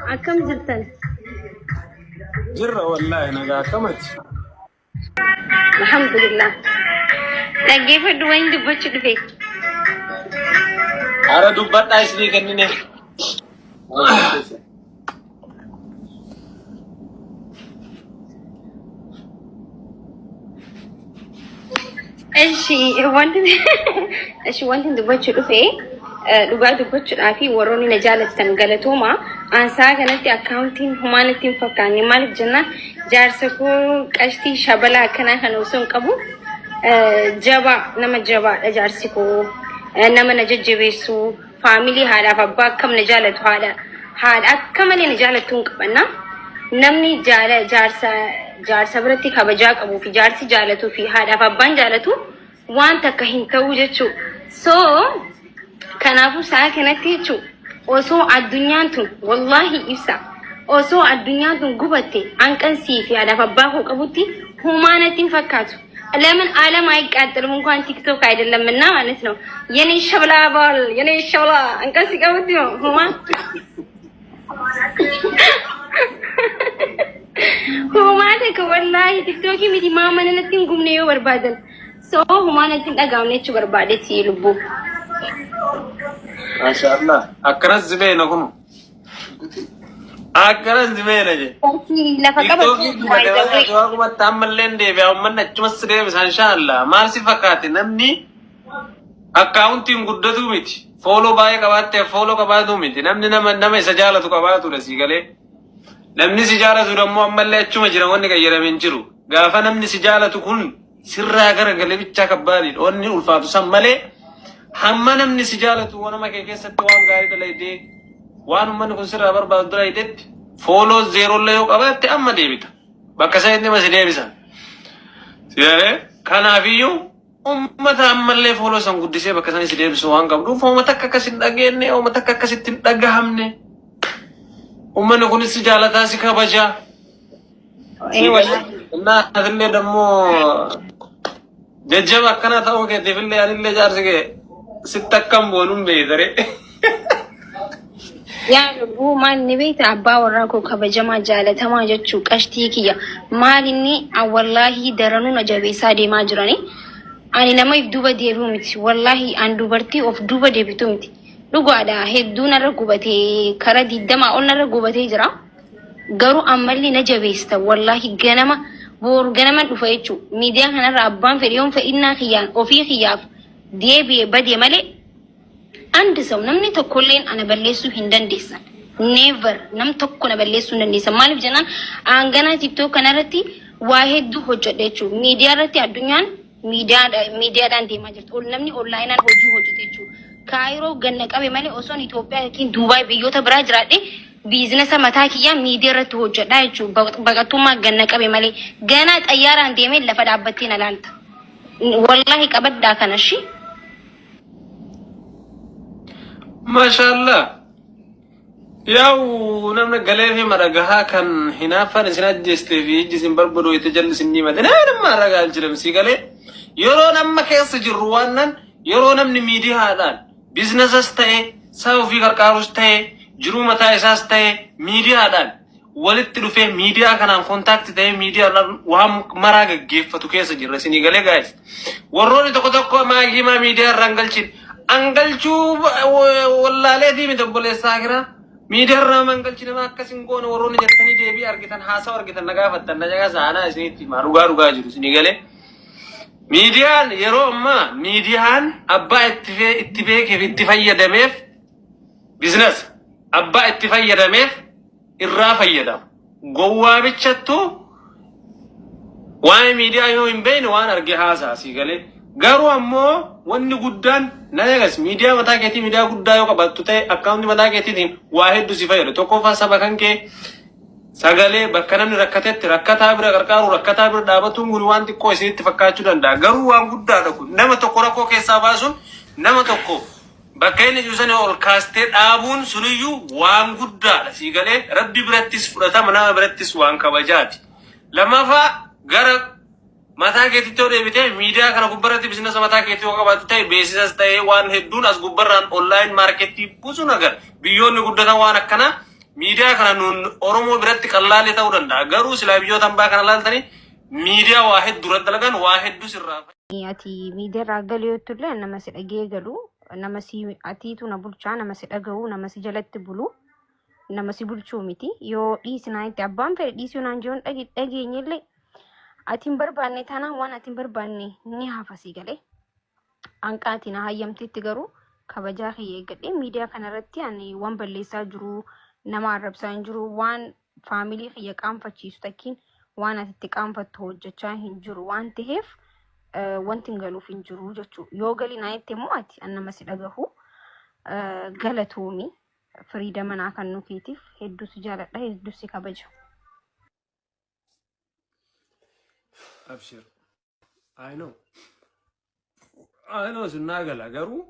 أكم جرتن جرة والله أنا كمت الحمد لله كيف دوين دبوش دفي أنا دبت أشري كنني ايش وانت دبوش دفي dhugaa dubbachuudhaa fi warroonni na jaalatan galatooma aansaa kanatti akkaawuntiin humaanittiin fakkaanne maaliif jennaan jaarsa koo qashtii shabalaa akkanaa kana osoo hin qabu jabaa nama jabaadha jaarsi koo nama na jajjabeessu faamilii haadhaaf abbaa akkam na jaalatu haadha akka malee na jaalatu hin qabanna namni jaarsa biratti kabajaa qabuu fi jaarsi jaalatuu fi haadhaaf abbaan jaalatu waan takka hin ta'u jechuu so kanaafuu saa kanatti jechuun osoo addunyaan tun wallahi ibsa osoo addunyaan tun gubatte hanqansii fi haadhaaf abbaa koo qabutti humaanatti hin fakkaatu ለምን ዓለም አይቃጠልም እንኳን ቲክቶክ አይደለምና ማለት ነው የኔ ሸብላ ባል የኔ ሸብላ አንቀስ ይቀውት ነው ሁማን ሁማን ከወላሂ ቲክቶክ ሚዲ ማመነነትን ጉምኔዮ በርባደን ሶ ሁማነትን ዳጋውነች በርባደት ይልቡ ما شاء الله أكرز زبينه هم أكرز زبينه جي ما تعمل لين دي بيعمل نجمس ده بس إن شاء الله ما رسي فكاتي نمني أكاونتين قدرة دوميتي فولو باي كباتة فولو كباتة دوميتي نمني سجالة كباتة رسي قلي نمني سجالة دورمو أمال لا تشوم جرامون كيرا منجرو قافا نمني سجالة تكون سرّا كرا قلي بيتشا كبارين أوني ألفاتو سمالي hamma namni si jaalatu wanuma kee keessatti waan gaarii dalaydee waan ummanni kun sirraa barbaadu dalaydeetti fooloo zeerollee yoo qabaatte amma deebita bakka isa inni masi deebisan siyaare kanaafiyyuu ummata ammallee fooloo san guddisee bakka san si deebisu waan qabduuf uummata akka akkas hin dhageenye uummata akka akkasitti hin dhagahamne ummanni kunis si jaalataa si kabajaa innaa atillee dammoo jajjaba akkana ta'uu keetiifillee anillee jaarsi kee ستكم بونم بيدري يا ربو ما نبيت أبا وراكو كبجما جالة ما جتشو كشتيكيا ما لني والله درنو نجابي سادي ما جراني أنا لما يبدوبا ديبومتي والله أن دوبرتي أوف دوبا ديبتومتي لقوا على هدونا رقوبتي كردي دما قلنا رقوبتي جرا قرو أمالي نجابيستا والله جنما بور جنما دفايتشو ميديا هنا رابان في اليوم فإنا خيان وفي خياف ديبي بدي مالي عند سو نمني تقولين أنا بلسو هندن ديسا never نم تقول أنا بلسو هندن ديسا مالف جنان أنغنا تيتو كنارتي واحد دو هجت ديشو ميديا رتي الدنيا ميديا دان دي ماجرت أول نمني أونلاين هجو هجت ديشو كايرو جنك أبي مالي أصلا إثيوبيا لكن دبي بيوتا براج راتي بيزنس متاكيا ميديا رتو هجت دايشو بقتوما جنك أبي مالي جنات أيارا ديمي لفد عبتين لانت والله كبدا كان شيء ما شاء الله ياو نمنا قليفي مرقها كان هنا فنسنا جستفي جسم بربرو يتجلس النيمة أنا ما رقال جلمسي قلي يرو نما كيس جروانا يرو نمني ميدي هذا بيزنس استاي ساو في كاركاروس تاي جرو متا اساس تاي ميدي هذا ولت رفيه ميديا كان كونتاكت تاي ميديا وهم مراغ جيفتو كيس جرسيني قلي جايز وروني تكو ما جيما ميديا رانجلشين أنجلشو والله لدي متبولي ساكرا ميديا رانجلشين ما كسين كون وروني جتني ديبي أرجتن حاسا أرجتن نجافتن نجاك سانا إسنيتي ما روغا جرسيني قلي ميديا يرو ما ميديان أبا اتفاق في اتفاق دميف بيزنس أبا اتفاق دميف الرافع يدا قوة بتشتو وان ميديا يوم بين وان أرجع ساسي قالي قالوا أمو واني قدان نايجس ميديا متى كتير ميديا قدان يوكا بتوتة أكاونت متى كتير واحد دوسي فاير توكوفا سبكان كي سأقالي بكرنا ركتها بركارو ركتها بردابتهم غروان تكو يصير تفكاتشو دندا قالوا وان قدان أكو نما تكورا كو كيساباسون نما تكو bakkaini juusani ol kaastee dhaabuun suniyyuu waan guddaadha sii galee rabbi birattis fudhatama nama birattis waan kabajaati lammaffaa gara mataa keetitti yoo deebitee miidiyaa kana gubbarratti biizinasa mataa keetii yoo qabaatu ta'e beeksisas ta'e waan hedduun as gubbarraan onlaayin maarketii buusuun agar biyyoonni guddatan waan akkana miidiyaa kana nuun Oromoo biratti qallaalee ta'uu danda'a. Garuu silaa biyyoota hambaa kana laaltanii miidiyaa waa hedduu irratti dalagan waa hedduu sirraa. Ati miidiyaa irraa galeettullee nama si dhagee galu nama si atiitu na bulchaa nama si dhaga'u nama si jalatti bulu nama si bulchuu miti yoo dhiisinaa itti abbaan fedhe dhiisuu naan jiruun dhageenyillee atiin barbaanne taanaan waan atiin barbaanne ni hafasii galee hanqaatiin hayyamteetti garuu kabajaa kiyya eeggadhee miidiyaa kanarratti ani waan balleessaa jiru nama arrabsaa hin jiru waan faamilii kiyya qaanfachiisu takkiin waan ati itti qaanfattu hojjechaa hin jiru waan ta'eef wanti hin galuuf hin jiru jechuudha. Yoo galii naa itti immoo ati nama si dhagahu galatoomii firiida manaa kan nukiitiif hedduu si jaaladha hedduu si kabaja. Abshir. I know sunna gala garuu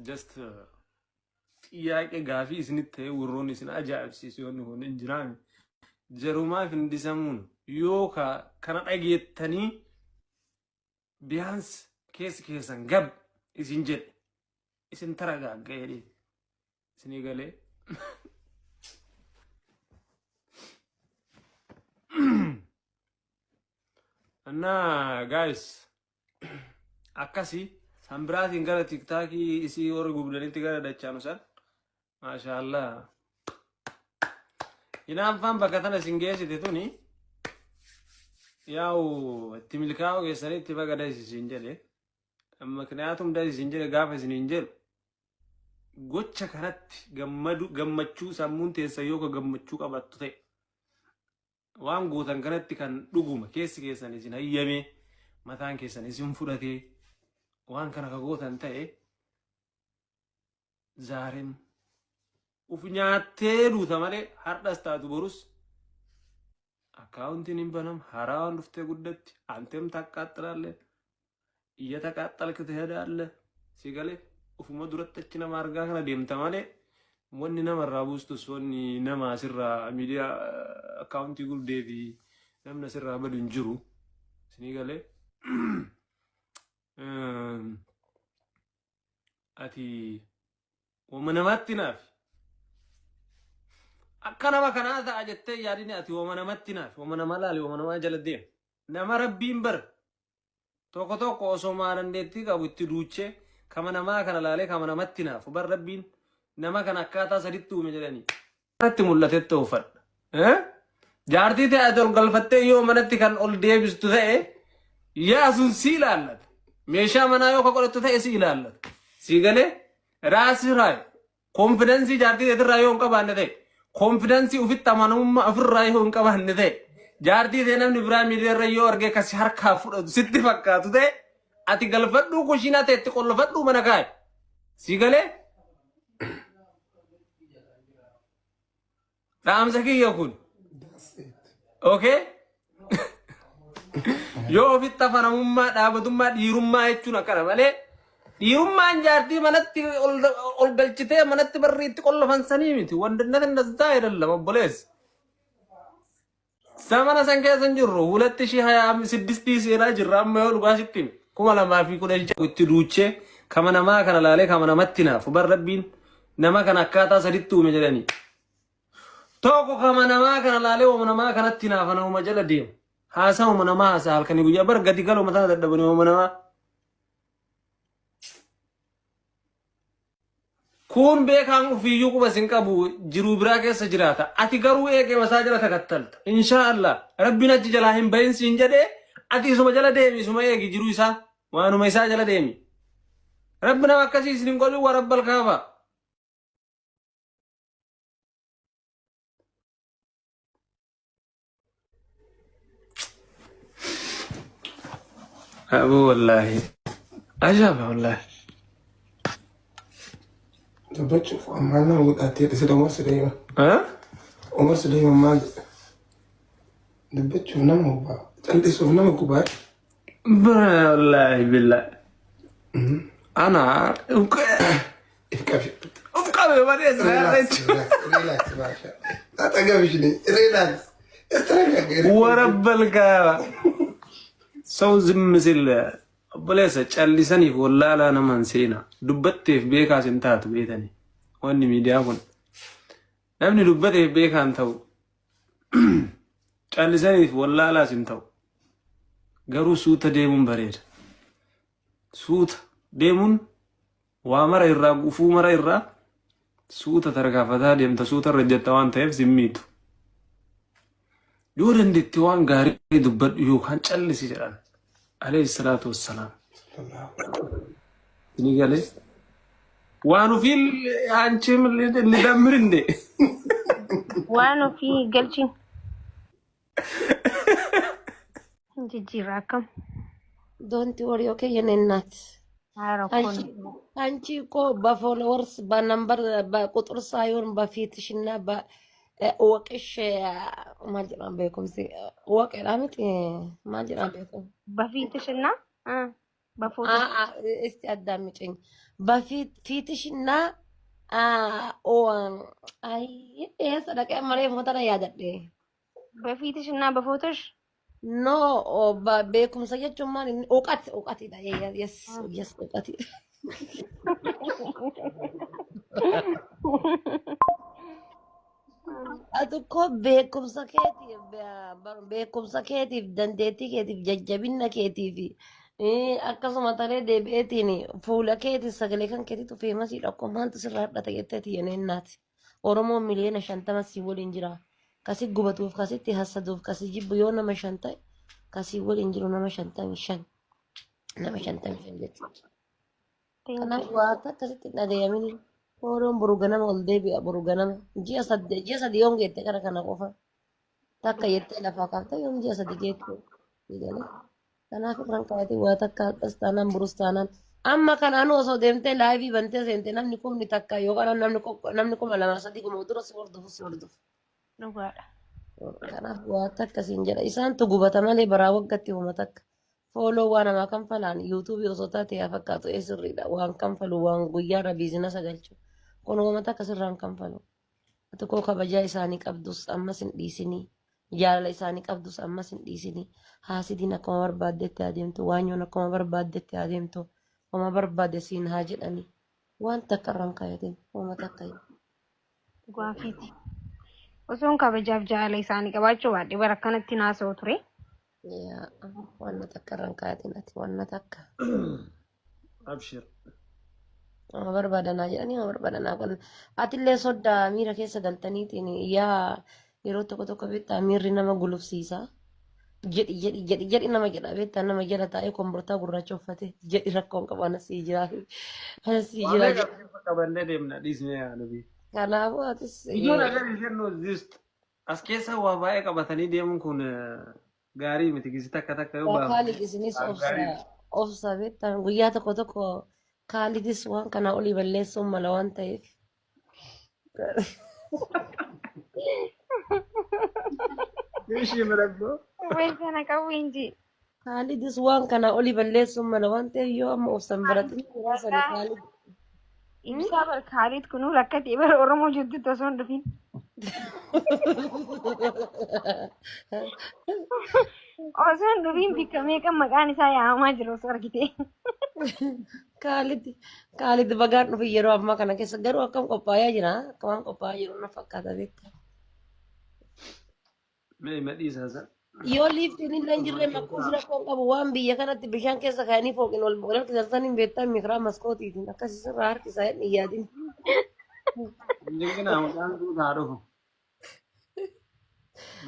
just ጥያቄ ጋፊ isinitti ta'e warroonni isin ajaa'ibsiisu yoonni kun hin jiraanne jarumaaf hin disamuun yoo kana dhageettanii biyaans keessan gab isin jedhe isin taragaaggaedhe isinii galee እና ጋይስ አካሲ ሳምብራቲን ጋር ቲክታክ ኢሲ ወር ጉብለኒት ጋር ዳቻኑ ሰን ማሻአላ ይናፋን በከተነ ሲንጌስ ዲቱኒ ያው ትምልካው የሰሪት በገዳይ ሲንጀለ ምክንያቱም ዳይ ሲንጀለ ጋፈ ሲንጀል ጎቸ ከረት ገመቹ ሳሙን ተሰዮ ከገመቹ ቀበቱቴ waan gootan kanatti kan dhuguma keessan isin hayyame mataan keessan isin fudhate waan kana ka gootan ta'e zaarem uf nyaattee duuta malee hardhas taatu borus akkaawuntiin hin banam haraan dhuftee guddatti antem taqqaaxxiraalle iyya taqaaxxalka tehadaalle sigalee ufuma duratti achi nama argaa kana deemta malee wanni nama irraa buustus wanni nama asirraa miidiyaa akkaawuntii guddee fi namni asirraa badu hin jiru isinii galee ati wama namatti naaf akka nama kanaa ta'a jettee yaadini ati wama namatti naaf wama nama laali wama namaa jala deem nama rabbiin bar tokko osoo maa dandeettii qabu itti duuchee kama namaa kana laalee kama namatti naaf bar rabbiin nama kan akkaataa saditti uume jedhanii irratti mul'atetti uffadha jaartii ta'e ol galfattee yoo manatti kan ol deebistu ta'e yaa sun si ilaallata meeshaa manaa yoo qodhattu ta'e si ilaallata si galee raasii raay konfidensii jaartii ta'e yoo hin qabaanne ta'e konfidensii ufitti amanamummaa ofirraa yoo hin qabaanne ta'e jaartii ta'e namni biraa miidiyaarra yoo argee kasi harkaa fudhatu sitti fakkaatu ta'e ati galfadhuu kushiinaa ta'e itti qollofadhuu mana kaa'e si galee Ramza kiyya kun. Okay? Yoo ofitti amanamummaa dhaabatummaa dhiirummaa jechuun akkana malee dhiirummaan jaartii manatti ol galchitee manatti barriitti qollafansanii miti wandinnatin dazzaa jedhalama obboleessa. Zamana san keessan jirru 2026 seenaa jirra amma yoo dhugaa sitti 2016 itti duuchee kama namaa kana laalee kama namatti naafu bar rabbiin nama kana akkaataa saditti uume jedhanii. Toko kama namaa kana laalee wama namaa kanatti naafana uma jala deemu haasaa wama namaa haasaa halkanii guyyaa bar gadi galoo mataa dadhabanii wama namaa kun beekaan ufiyyuu quba sin qabu jiruu biraa keessa jiraata ati garuu eegee masaa jala takattalta inshaallah rabbiin achi jalaa hin bahin siin jedhee ati isuma jala deemi isuma eegi jiruu isaa waanuma isaa jala deemi rabbi nama akkasii isin hin godhin waa rabbal kaaba أبو والله عجب والله تبتشوف أمانة وقتي تسير عمر سليمة عمر سليمة ما تبتشوف نمو با أنت شوف نمو كبار والله بالله أنا إفكافي ما ريلاكس باشا لا تقفشني ريلاكس استرجع ورب الكعبة ሰው ዝም ሲል በለሰ ጨልሰኒ ወላላ ነማን ሲና ዱበቴፍ ቤካ ሲንታት ቤተኒ ወኒ ሚዲያ ሁን namni dubbate beekan ta'u callisaniif wallaalaas hin ta'u garuu suuta deemuun bareeda suuta deemuun waa mara irraa gufuu mara irraa suuta tarkaafataa deemta suuta irra jetta waan ta'eef simmiitu yoo dandeetti waan gaarii dubbadhu yookaan callisi jedhan alayhi salaatu wassalaam ni galee waan ufiin aanchee lidammirinde waan ofii galchin jijjiirraa akkam Don't worry, okay, Yenenat. Anchi ko ba followers ba number ba kutur sayun ba fitishna ba waqish majran bekum si waqi ramit majran bekum በፊትሽና በፎቶ እስቲ አዳምጪኝ በፊትሽና ኦ አይ ሰደቀ መሬ ሞተና ያደደ በፊትሽና በፎቶሽ No, beekum sa jechuun maal uqatidha. Yes, uqatidha. Ati ko beekumsa keetiif dandeettii keetiif jajjabina keetiif akkasuma talee deebi'eetiin fuula keetiif sagalee kan keetiif feemasiidha. Akkuma maaltu sirraa hidhata jetteeti yeneennaati. Oromoon miliyoona 50 si waliin jira. Kasi gubatuuf kasitti hasaduuf kasi jibbu yoo nama 5 ta'e kasi waliin jiru nama 55 jechuudha. Kanaaf waan akkasitti dhagayamin Oromoon boru ganama ol deebi'a boru ganama ji'a sadii yoon geette kana qofa takka jettee lafaa kaaftee yoon ji'a sadii geettu jedhanii kanaaf irraan kaayatee waa takka akkas taanaan burus taanaan amma kanaan osoo deemtee laayivii bantee seente namni kumni takka yookaan namni kuma 2-3 kuma dura si hordofu. dhugaadha. Kanaaf waa akkasiin jedha. Isaantu gubata malee baraa waggatti uuma takka. Fooloo waan namaa kan falaan yuutuubii osoo taate yaa fakkaatu sirriidha. Waan kan falu waan guyyaarra biizinasa galchu. Kun uuma takka sirraan kan falu. Ati koo kabajaa isaanii qabdus ammas hin dhiisinii. Jaalala isaanii qabdus ammas hin dhiisinii. Haasidiin akkuma barbaaddetti adeemtu. Waanyoon akkuma barbaaddetti adeemtu. Oma barbaadde siin haa jedhanii. Waan takka irraan kaayatiin uuma takka. Gaafiiti. Osoon kabajaaf jaalala isaanii qabaachuu baadhee bara kanatti naasoo ture. Waan takka irraan kaayatiin ati waan takka. Abshir. Oma barbaadanaa jedhanii oma barbaadanaa kun atillee soddaa miira keessa galtaniitiin yaa yeroo tokko beektaa miirri nama gulufsiisa. Jedhi nama jedha beektaa nama jala taa'ee kombortaa gurraacha uffate jedhi rakkoon qabu anasii jiraa. Qabannee deemna dhiisnee yaadabii. Kanaafuu atis. Ijoon agarri jennu as keessa waa baay'ee qabatanii deemuun kun gaarii miti gisi takka yoo baafu. Kaalidisinis obsa beektaa guyyaa tokko kaalidis waan kana olii balleessuun mala waan ta'eef. Ishii madabboo. Weessana qabu inji. Kaalidis waan kana olii balleessuun mala waan ta'eef yoo amma obsan baratin sani kaalid. Ibsaa bar Khalid kunuu rakkatee bara Oromoo jirtutti osoo hin dhufin. Osoo hin dhufin bikka meeqa maqaan isaa yaa'amaa jiru osoo argite. Kaalid bagaan dhufi yeroo ammaa kana keessa garuu akkam qophaa'aa jira akkamaan qophaa'aa jiru na fakkaata beektaa. Mee madhiisaasa. Yoo liiftiin illee hin jirre lakkoofsi rakkoon qabu waan biyya kanatti bishaan keessa kaa'anii fooqin ol harkisan hin beektan mikiraa maskootiitiin akkasii sirraa harkisaa hin yaadin. Jingina maqaan guutaa dhufu.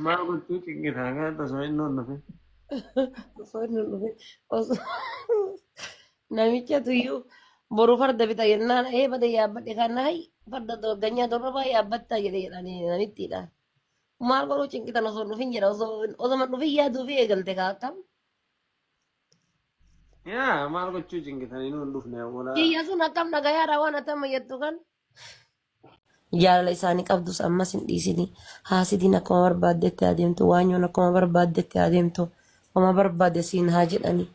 Maal gochuu cinqitaa gaata osoo inni hundufe. Osoo inni hundufe namicha tuyyuu boru farda bita jennaan bada yaabbadhe kan hayi farda ganyaa dorrobaa yaabbattaa jedhe jedhanii namittiidhaan. Maal godhuu cinqitan osoo dhufin jedha osoo dhufin yaaduu fi eegalte akkam. Yaa maal gochuu cinqitanii nuun dhufne walaa. Kiyya sun akkam dhagayaadha waan ati amma jettu kan. Jaalala isaanii qabdus ammas hin dhiisinii. Haasidiin akkuma barbaaddetti adeemtu. Waanyoon akkuma barbaaddetti adeemtu. Oma barbaadde siin haa jedhanii.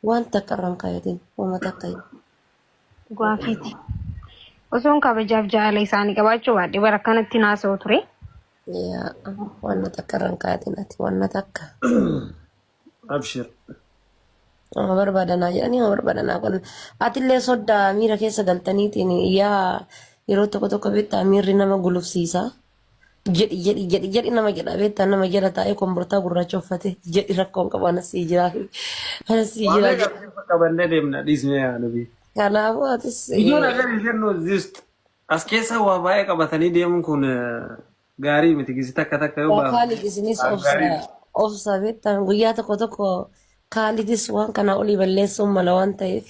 Waan takka irraan kaayatiin uma takka. Gaafiiti. Osoon kabajaaf jaalala isaanii qabaachuu baadhee bara kanatti naasoo ture. Waan takka irraan kaayatiin ati waan takka. Abshir. Oma barbaadanaa jedhanii oma barbaadanaa kun atillee soddaa miira keessa galtaniitiin yaa yeroo tokko beektaa miirri nama gulufsiisa. jedhi nama jedha beektaa nama jala taa'ee kombortaa gurraacha uffate jedhi rakkoon qabu anas sii jira anas sii jira Wallahi kabisa kabannee deemna dhiisnee yaa nabi. kanaafuu atis Biyyoon agarri jennu just as keessa waa baay'ee qabatanii deemuun kun gaarii miti gisi takka takka yoo baafu. Kaalid isinis obsa beektaa guyyaa tokko tokko Kaalidis waan kana olii balleessuun mala waan ta'eef.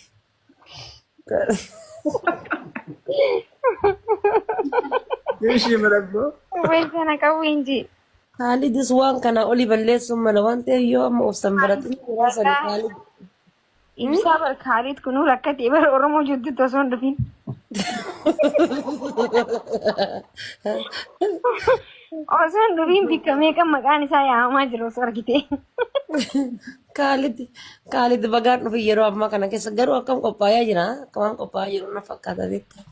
Ishii madabbo. Weessana qabu inji. Kaalidis waan kana olii balleessuun mala waan ta'eef yoo amma obsan baratin sani Kaalid. Ibsaa bar Kaalid kunuu rakkatee bar Oromoo jirtu osoo hin dhufin. Osoo hin dhufin bikka meeqa maqaan isaa yaa'amaa jiru osoo argite. Kaalid bagaan dhufe yeroo ammaa kana keessa garuu akkam qophaa'aa jira akkamaan qophaa'aa jiru na fakkaata beektaa.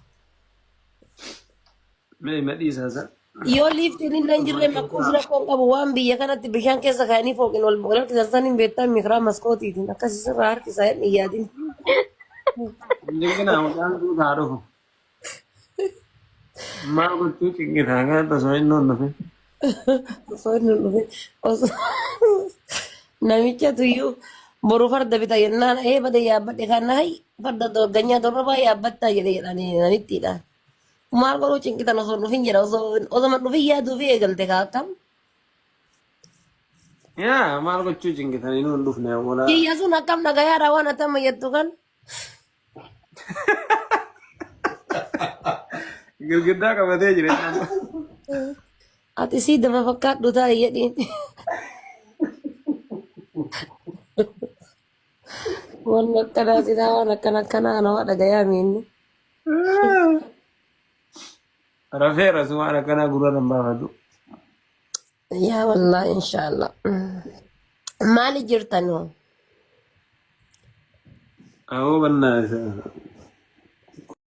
Mee madhiisaa isaa. Yoo liiftiin illee hin jirre lakkoofsi rakkoon qabu waan biyya kanatti bishaan keessa kaa'anii fooqin wal harkisan hin beektaa mikiraa maskootiitiin akkasii sirraa harkisaa hin dhiyyaatin. Jigina mucaan duukaa dhufu. Maal gochuu cinqitaa kan osoo inni hin dhufe. Osoo inni hin dhufe namicha tuyyuu boru farda bita jennaan bada yaabbadhe kana hay farda ganyaa torba yaabbattaa jedhe jedhanii nanittiidha. Maal godhuu cinqitan osoo dhufin jedha osoo man dhufin yaaduu fi eegalte kaa'atam. Yaa maal gochuu cinqitanii nu hin dhufne walaa. Kiyya sun akkam dhagayaadha waan atama jettu kan. Girgiddaa qabatee jira. Ati sii dama fakkaadhu taa'e jedhiin. Waan akkanaa sidaa waan akkanaa nama dhagayaa miinni. Rafeera sun waan akkanaa gurra nan baafatu. Yaa wallaahi inshaallah. Maali jirtan hoo? Awoo bannaa isaa.